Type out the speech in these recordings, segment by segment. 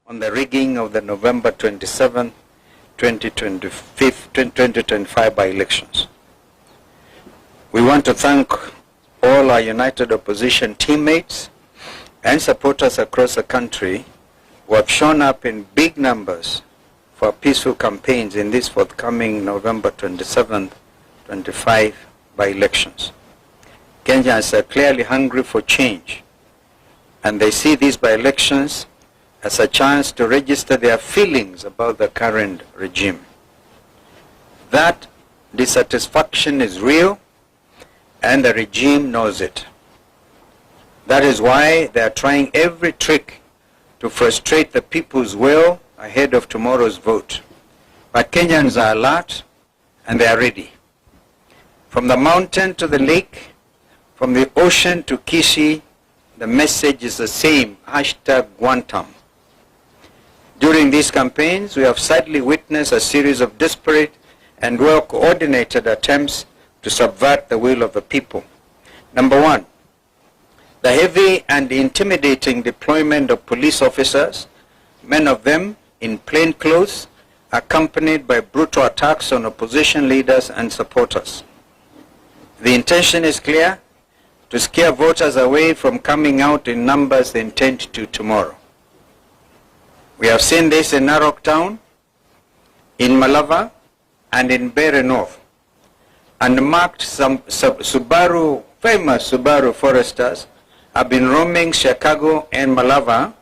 on the rigging of the November 27, 2025 by-elections. We want to thank all our united opposition teammates and supporters across the country who have shown up in big numbers for peaceful campaigns in these forthcoming November 27, 25 by-elections. Kenyans are clearly hungry for change, and they see these by-elections as a chance to register their feelings about the current regime. That dissatisfaction is real, and the regime knows it. That is why they are trying every trick to frustrate the people's will ahead of tomorrow's vote. But Kenyans are alert, and they are ready. From the mountain to the lake, from the ocean to Kisii, the message is the same, #Guantam. During these campaigns, we have sadly witnessed a series of desperate and well-coordinated attempts to subvert the will of the people. Number one, the heavy and intimidating deployment of police officers, many of them in plain clothes, accompanied by brutal attacks on opposition leaders and supporters. The intention is clear: to scare voters away from coming out in numbers they intend to tomorrow. We have seen this in Narok Town, in Malava, and in Mbeere North. Unmarked famous Subaru foresters have been roaming Chicago and Malava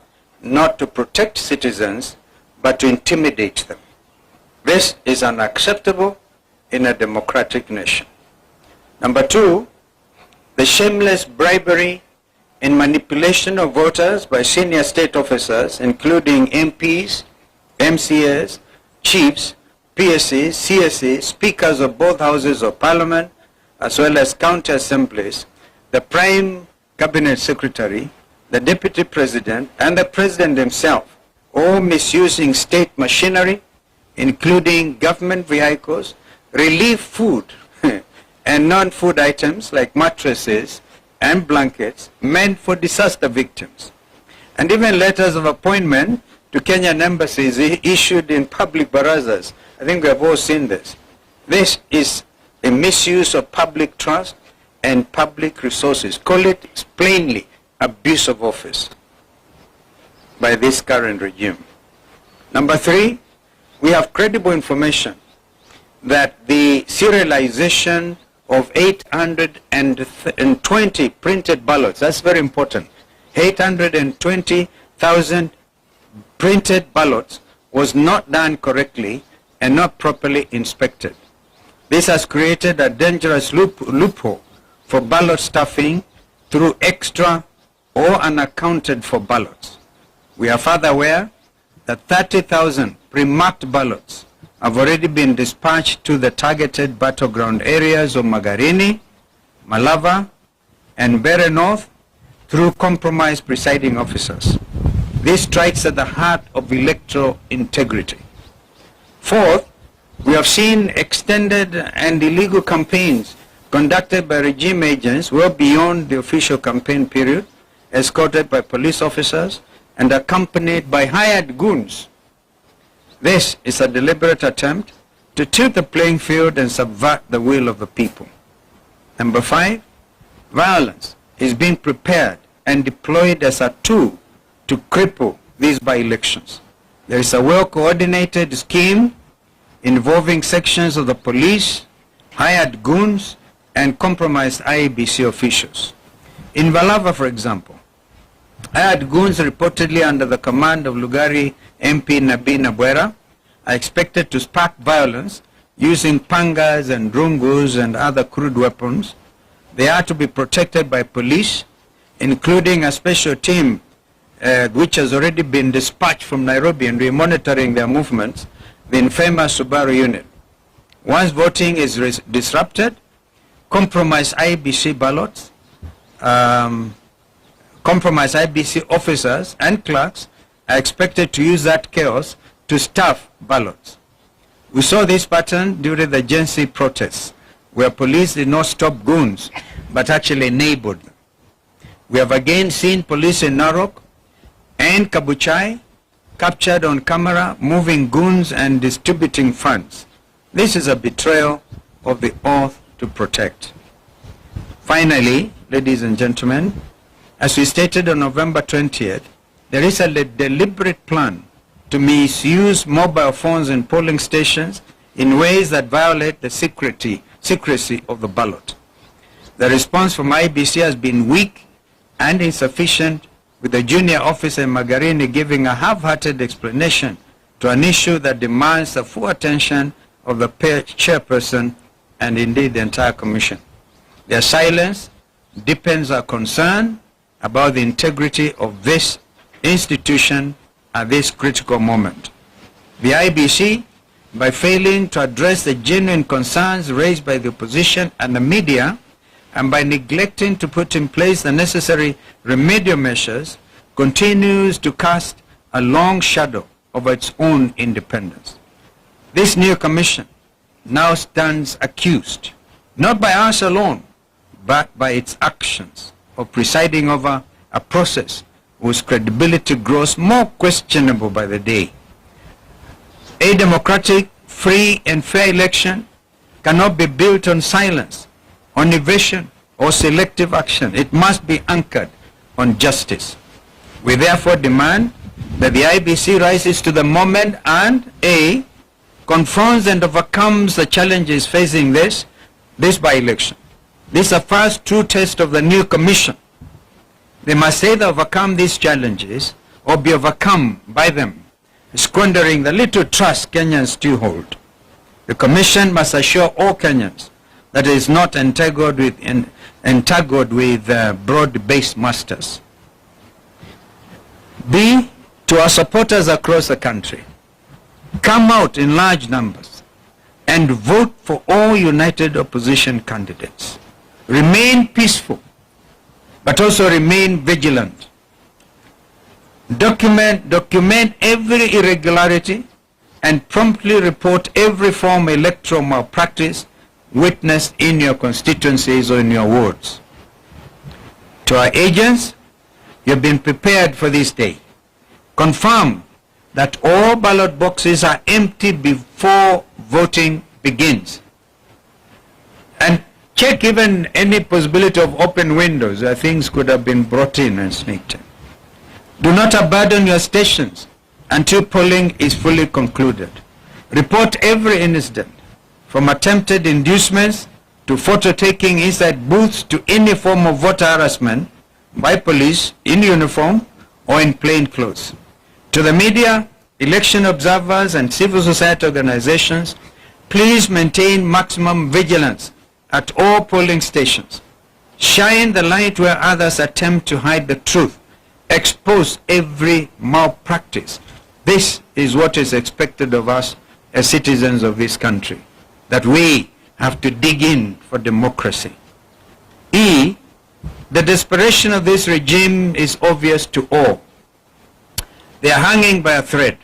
not to protect citizens, but to intimidate them. This is unacceptable in a democratic nation. Number two, the shameless bribery and manipulation of voters by senior state officers, including MPs, MCAs, chiefs, PSAs, CSAs, speakers of both houses of parliament, as well as county assemblies, the prime cabinet secretary, the deputy president, and the president himself, all misusing state machinery, including government vehicles, relief food, and non-food items like mattresses and blankets meant for disaster victims. And even letters of appointment to Kenyan embassies issued in public barazas. I think we have all seen this. This is a misuse of public trust and public resources. Call it plainly abuse of office by this current regime. Number three, we have credible information that the serialization of 820 printed ballots, that's very important, 820,000 printed ballots was not done correctly and not properly inspected. This has created a dangerous loophole for ballot stuffing through extra or unaccounted for ballots. We are further aware that 30,000 pre-marked ballots have already been dispatched to the targeted battleground areas of Magarini, Malava, and Mbeere North through compromised presiding officers. This strikes at the heart of electoral integrity. Fourth, we have seen extended and illegal campaigns conducted by regime agents well beyond the official campaign period, escorted by police officers and accompanied by hired goons. This is a deliberate attempt to tilt the playing field and subvert the will of the people. Number five, violence is being prepared and deployed as a tool to cripple these by-elections. There is a well-coordinated scheme involving sections of the police, hired goons, and compromised IEBC officials. In Malava, for example, hired goons reportedly under the command of Lugari MP Nabi Nabwera are expected to spark violence using pangas and rungus and other crude weapons. They are to be protected by police, including a special team which has already been dispatched from Nairobi, and we are monitoring their movements, the infamous Subaru unit. Once voting is disrupted, compromised IBC ballots, compromised IBC officers and clerks are expected to use that chaos to stuff ballots. We saw this pattern during the Gen Z protests, where police did not stop goons, but actually enabled them. We have again seen police in Narok and Kabuchai captured on camera, moving goons and distributing funds. This is a betrayal of the oath to protect. Finally, ladies and gentlemen, as we stated on November 20th, there is a deliberate plan to misuse mobile phones in polling stations in ways that violate the secrecy of the ballot. The response from IBC has been weak and insufficient, with the junior officer Magarini giving a half-hearted explanation to an issue that demands the full attention of the chairperson and indeed the entire commission. Their silence deepens our concern about the integrity of this institution at this critical moment. The IBC, by failing to address the genuine concerns raised by the opposition and the media, and by neglecting to put in place the necessary remedial measures, continues to cast a long shadow over its own independence. This new commission now stands accused, not by us alone, but by its actions of presiding over a process whose credibility grows more questionable by the day. A democratic, free and fair election cannot be built on silence, on evasion or selective action. It must be anchored on justice. We therefore demand that the IBC rises to the moment and A, confronts and overcomes the challenges facing this by-election. This is the first true test of the new commission. They must either overcome these challenges or be overcome by them, squandering the little trust Kenyans still hold. The commission must assure all Kenyans that it is not entangled with broad-based masters. B, to our supporters across the country, come out in large numbers and vote for all united opposition candidates. Remain peaceful, but also remain vigilant. Document every irregularity and promptly report every form of electoral malpractice witnessed in your constituencies or in your wards. To our agents, you have been prepared for this day. Confirm that all ballot boxes are empty before voting begins. And check even any possibility of open windows where things could have been brought in and sneaked in. Do not abandon your stations until polling is fully concluded. Report every incident, from attempted inducements to photo taking inside booths to any form of voter harassment by police in uniform or in plain clothes. To the media, election observers and civil society organizations, please maintain maximum vigilance at all polling stations. Shine the light where others attempt to hide the truth. Expose every malpractice. This is what is expected of us as citizens of this country, that we have to dig in for democracy. E, the desperation of this regime is obvious to all. They are hanging by a thread.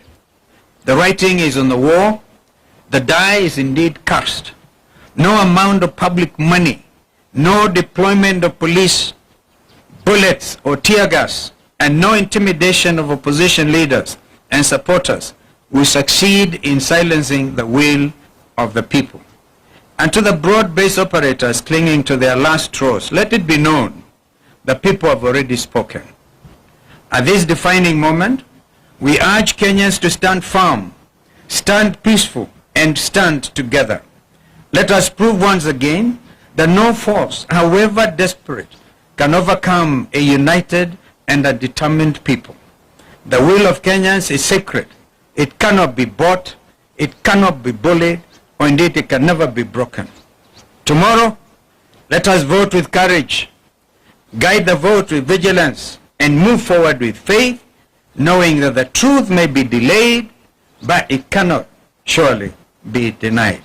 The writing is on the wall. The die is indeed cast. No amount of public money, no deployment of police bullets or tear gas, and no intimidation of opposition leaders and supporters will succeed in silencing the will of the people. And to the broad-based operators clinging to their last straws, let it be known the people have already spoken. At this defining moment, we urge Kenyans to stand firm, stand peaceful, and stand together. Let us prove once again that no force, however desperate, can overcome a united and a determined people. The will of Kenyans is sacred. It cannot be bought, it cannot be bullied, or indeed it can never be broken. Tomorrow, let us vote with courage, guide the vote with vigilance, and move forward with faith, knowing that the truth may be delayed, but it cannot surely be denied.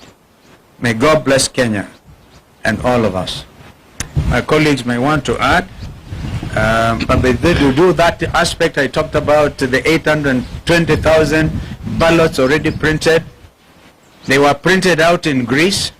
May God bless Kenya and all of us. My colleagues may want to add, but to do that aspect I talked about, the 820,000 ballots already printed. They were printed out in Greece.